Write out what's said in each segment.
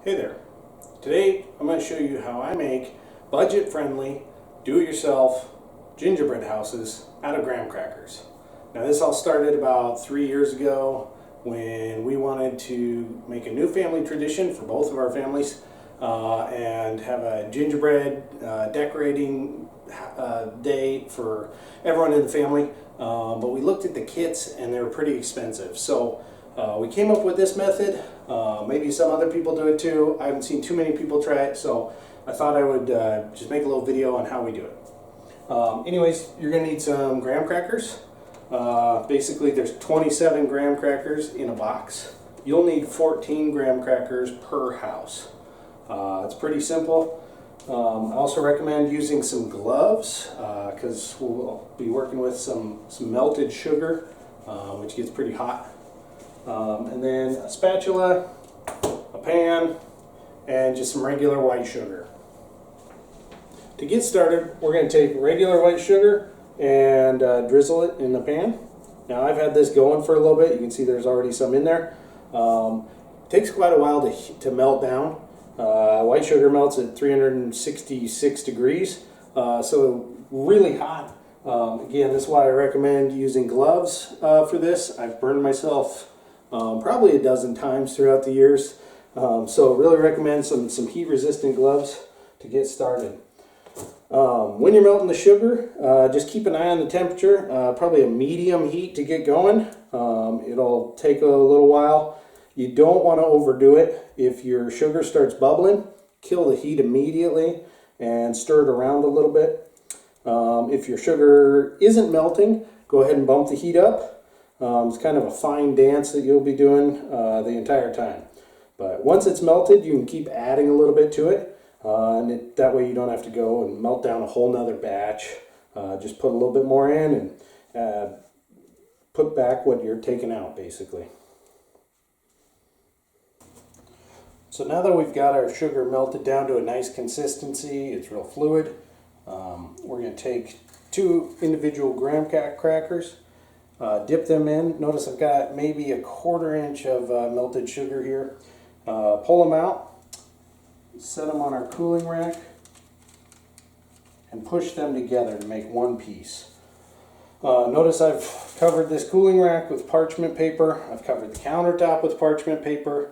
Hey there. Today I'm going to show you how I make budget-friendly, do-it-yourself gingerbread houses out of graham crackers. Now this all started about 3 years ago when we wanted to make a new family tradition for both of our families and have a gingerbread decorating day for everyone in the family. But we looked at the kits and they were pretty expensive. So we came up with this method. Maybe some other people do it too. I haven't seen too many people try it, so I thought I would just make a little video on how we do it. Anyways, you're going to need some graham crackers. Basically, there's 27 graham crackers in a box. You'll need 14 graham crackers per house. It's pretty simple. I also recommend using some gloves because we'll be working with some melted sugar, which gets pretty hot. And then a spatula, a pan, and just some regular white sugar. To get started, we're going to take regular white sugar and drizzle it in the pan. Now I've had this going for a little bit. You can see there's already some in there. It takes quite a while to melt down. White sugar melts at 366 degrees, so really hot. Again, this is why I recommend using gloves for this. I've burned myself probably a dozen times throughout the years, so really recommend some heat resistant gloves to get started. When you're melting the sugar, just keep an eye on the temperature, probably a medium heat to get going. It'll take a little while. You don't want to overdo it. If your sugar starts bubbling, kill the heat immediately and stir it around a little bit. If your sugar isn't melting, go ahead and bump the heat up. It's kind of a fine dance that you'll be doing the entire time. But once it's melted, you can keep adding a little bit to it. That way you don't have to go and melt down a whole nother batch. Just put a little bit more in and put back what you're taking out, basically. So now that we've got our sugar melted down to a nice consistency, it's real fluid, we're going to take 2 individual graham crackers, dip them in. Notice I've got maybe a 1/4 inch of melted sugar here. Pull them out, set them on our cooling rack, and push them together to make one piece. Notice I've covered this cooling rack with parchment paper. I've covered the countertop with parchment paper.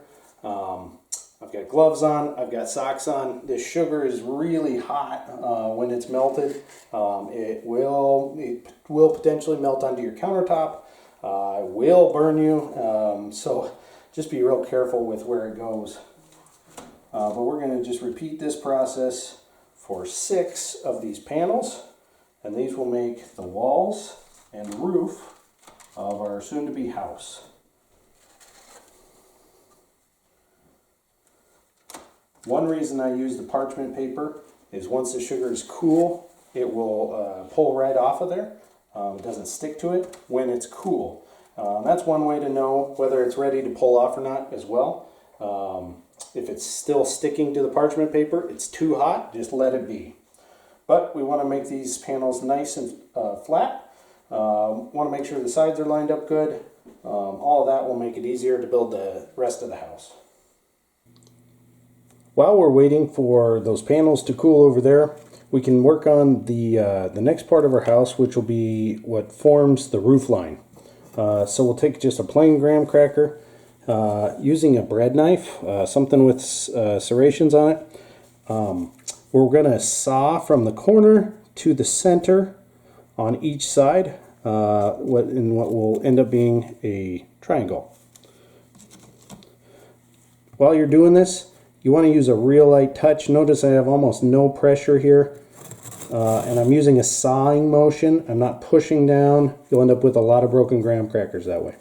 I've got gloves on, I've got socks on. This sugar is really hot when it's melted. It will potentially melt onto your countertop. It will burn you, so just be real careful with where it goes. But we're going to just repeat this process for 6 of these panels, and these will make the walls and roof of our soon-to-be house. One reason I use the parchment paper is once the sugar is cool, it will pull right off of there. It doesn't stick to it when it's cool. That's one way to know whether it's ready to pull off or not as well. If it's still sticking to the parchment paper, it's too hot, just let it be. But we want to make these panels nice and flat. Want to make sure the sides are lined up good. All of that will make it easier to build the rest of the house. While we're waiting for those panels to cool over there, we can work on the next part of our house, which will be what forms the roof line. So we'll take just a plain graham cracker, using a bread knife, something with serrations on it. We're going to saw from the corner to the center on each side, what will end up being a triangle. While you're doing this, you want to use a real light touch. Notice I have almost no pressure here, and I'm using a sawing motion. I'm not pushing down. You'll end up with a lot of broken graham crackers that way.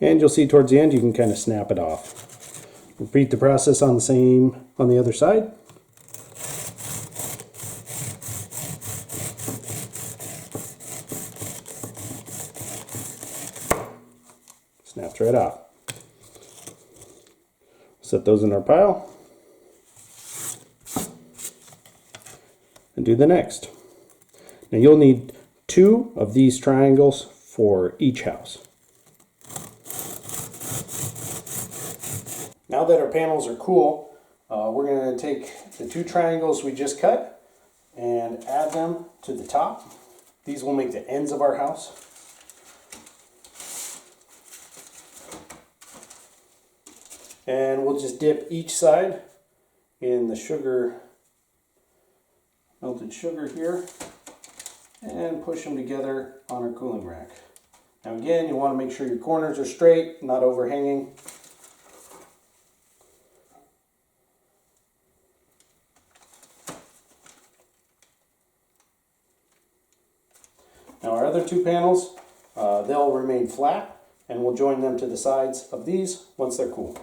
And you'll see towards the end you can kind of snap it off. Repeat the process on the other side. Snaps right off. Set those in our pile and do the next. Now you'll need 2 of these triangles for each house. Now that our panels are cool, we're going to take the 2 triangles we just cut and add them to the top. These will make the ends of our house. And we'll just dip each side in the melted sugar here, and push them together on our cooling rack. Now again, you want to make sure your corners are straight, not overhanging. Now our other 2 panels, they'll remain flat, and we'll join them to the sides of these once they're cool.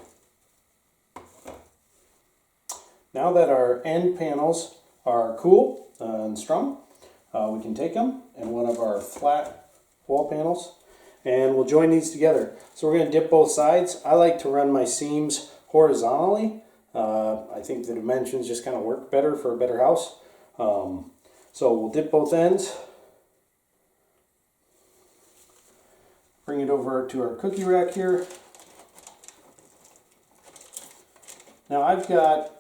Now that our end panels are cool and strong, we can take them and one of our flat wall panels, and we'll join these together. So we're going to dip both sides. I like to run my seams horizontally. I think the dimensions just kind of work better for a better house. So we'll dip both ends. Bring it over to our cookie rack here. Now I've got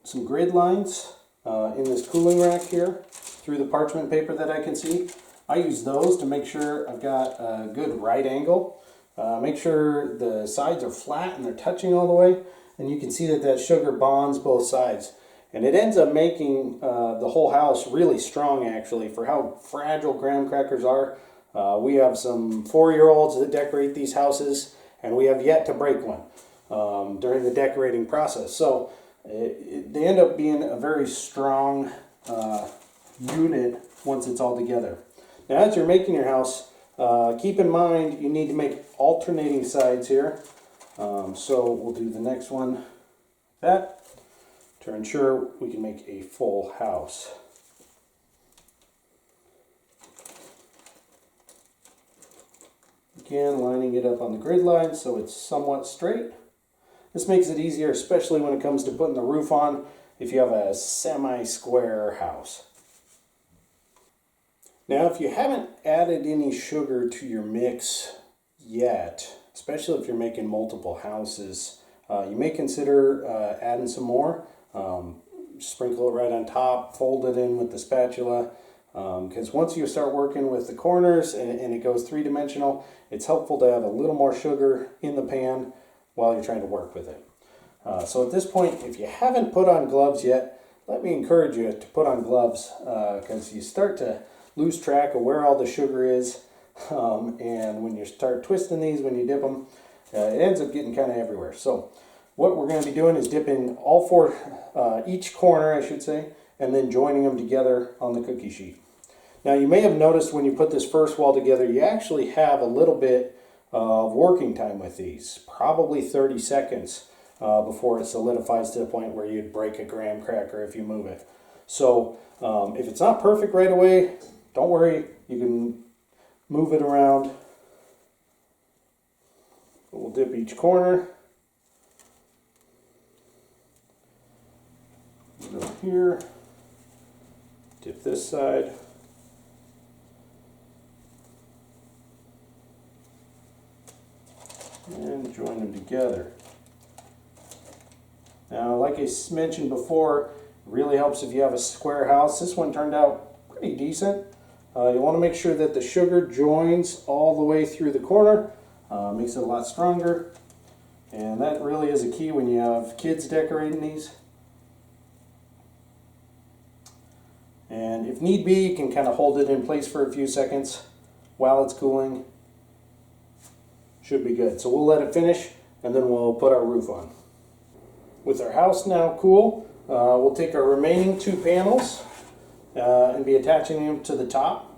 some grid lines in this cooling rack here through the parchment paper that I can see. I use those to make sure I've got a good right angle. Make sure the sides are flat and they're touching all the way, and you can see that sugar bonds both sides. And it ends up making the whole house really strong, actually, for how fragile graham crackers are. We have some 4-year-olds that decorate these houses, and we have yet to break one during the decorating process. So they end up being a very strong unit once it's all together. Now, as you're making your house, keep in mind you need to make alternating sides here. So we'll do the next one like that to ensure we can make a full house. Again, lining it up on the grid line so it's somewhat straight. This makes it easier, especially when it comes to putting the roof on if you have a semi-square house. Now, if you haven't added any sugar to your mix yet, especially if you're making multiple houses, you may consider adding some more. Sprinkle it right on top, fold it in with the spatula, because once you start working with the corners and it goes 3-dimensional, it's helpful to have a little more sugar in the pan while you're trying to work with it. So at this point, if you haven't put on gloves yet, let me encourage you to put on gloves, because you start to lose track of where all the sugar is, and when you start twisting these, when you dip them, it ends up getting kind of everywhere. So what we're going to be doing is dipping all 4, each corner I should say, and then joining them together on the cookie sheet. Now you may have noticed when you put this first wall together, you actually have a little bit of working time with these, probably 30 seconds before it solidifies to the point where you'd break a graham cracker if you move it. So if it's not perfect right away, don't worry, you can move it around. We'll dip each corner. Go here, dip this side. And join them together. Now, like I mentioned before, it really helps if you have a square house. This one turned out pretty decent. You want to make sure that the sugar joins all the way through the corner. Makes it a lot stronger. And that really is a key when you have kids decorating these. And if need be, you can kind of hold it in place for a few seconds while it's cooling. Should be good. So we'll let it finish and then we'll put our roof on. With our house now cool, we'll take our remaining 2 panels and be attaching them to the top.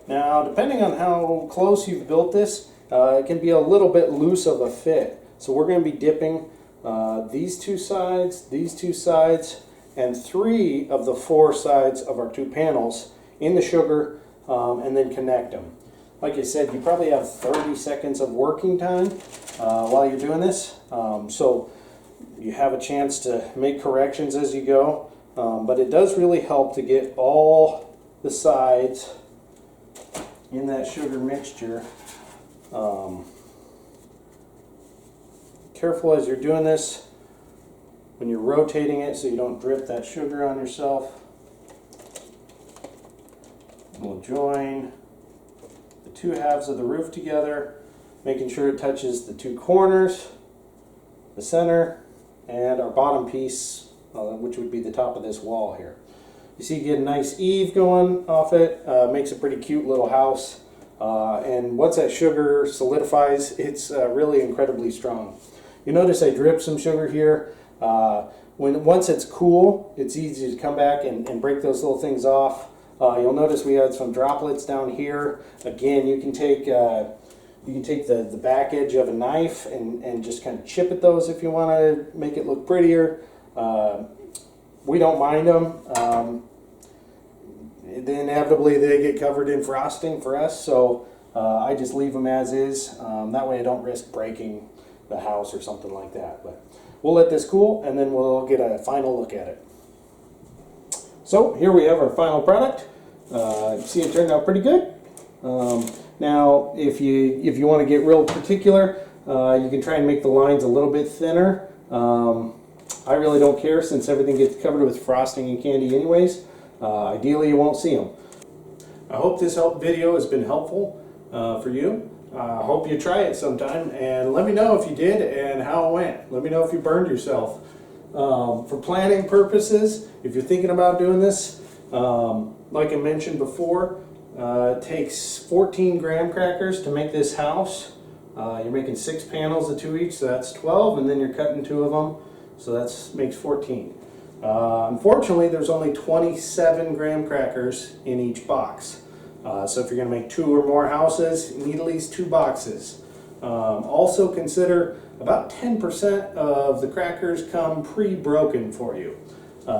Now, depending on how close you've built this, it can be a little bit loose of a fit. So we're going to be dipping these 2 sides, and 3 of the 4 sides of our 2 panels in the sugar, and then connect them. Like I said, you probably have 30 seconds of working time while you're doing this, so you have a chance to make corrections as you go, but it does really help to get all the sides in that sugar mixture. Careful as you're doing this when you're rotating it so you don't drip that sugar on yourself. We'll join the two halves of the roof together, making sure it touches the two corners, the center, and our bottom piece, which would be the top of this wall here. You see, you get a nice eave going off it. Makes a pretty cute little house. And once that sugar solidifies, it's really incredibly strong. You notice I dripped some sugar here. Once it's cool, it's easy to come back and break those little things off. You'll notice we had some droplets down here. Again, you can take the back edge of a knife and just kind of chip at those if you want to make it look prettier. We don't mind them. Inevitably they get covered in frosting for us, so I just leave them as is. That way I don't risk breaking the house or something like that. But we'll let this cool and then we'll get a final look at it. So here we have our final product. See, it turned out pretty good. Now if you want to get real particular, you can try and make the lines a little bit thinner. I really don't care since everything gets covered with frosting and candy anyways. Ideally you won't see them. I hope this video has been helpful for you. I hope you try it sometime and let me know if you did and how it went. Let me know if you burned yourself. For planning purposes, if you're thinking about doing this, like I mentioned before, it takes 14 graham crackers to make this house. You're making 6 panels of 2 each, so that's 12, and then you're cutting 2 of them, so that makes 14. Unfortunately, there's only 27 graham crackers in each box. So if you're going to make 2 or more houses, you need at least 2 boxes. Also consider about 10% of the crackers come pre-broken for you.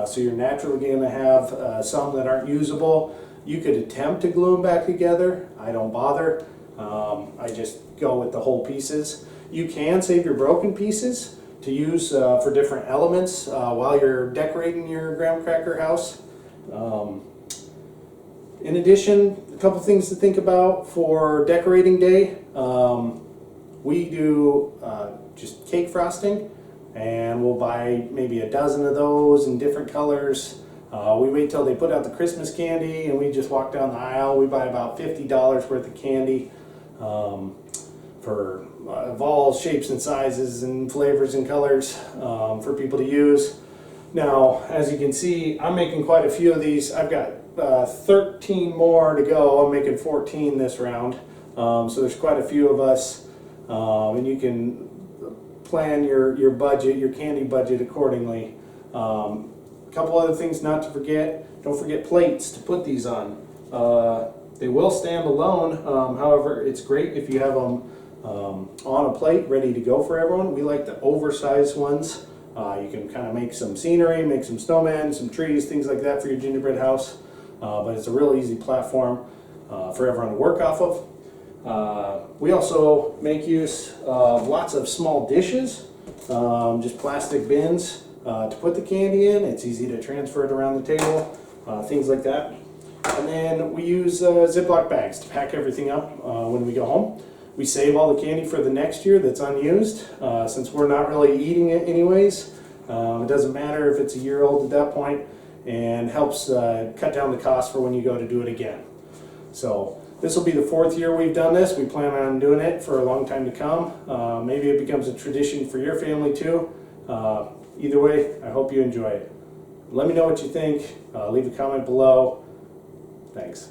So you're naturally going to have some that aren't usable. You could attempt to glue them back together. I don't bother. I just go with the whole pieces. You can save your broken pieces to use for different elements while you're decorating your graham cracker house. In addition, a couple things to think about for decorating day. We do just cake frosting, and we'll buy maybe a dozen of those in different colors. We wait till they put out the Christmas candy and we just walk down the aisle. We buy about $50 worth of candy for of all shapes and sizes and flavors and colors for people to use. Now, as you can see, I'm making quite a few of these. I've got 13 more to go. I'm making 14 this round. So there's quite a few of us, and you can plan your budget, your candy budget accordingly. A couple other things not to forget. Don't forget plates to put these on. They will stand alone. However, it's great if you have them on a plate ready to go for everyone. We like the oversized ones. You can kind of make some scenery, make some snowmen, some trees, things like that for your gingerbread house. But it's a real easy platform for everyone to work off of. We also make use of lots of small dishes, just plastic bins to put the candy in. It's easy to transfer it around the table, things like that. And then we use Ziploc bags to pack everything up when we go home. We save all the candy for the next year that's unused, since we're not really eating it anyways. It doesn't matter if it's a year old at that point, and helps cut down the cost for when you go to do it again. So this will be the 4th year we've done this. We plan on doing it for a long time to come. Maybe it becomes a tradition for your family too. Either way, I hope you enjoy it. Let me know what you think. Leave a comment below. Thanks.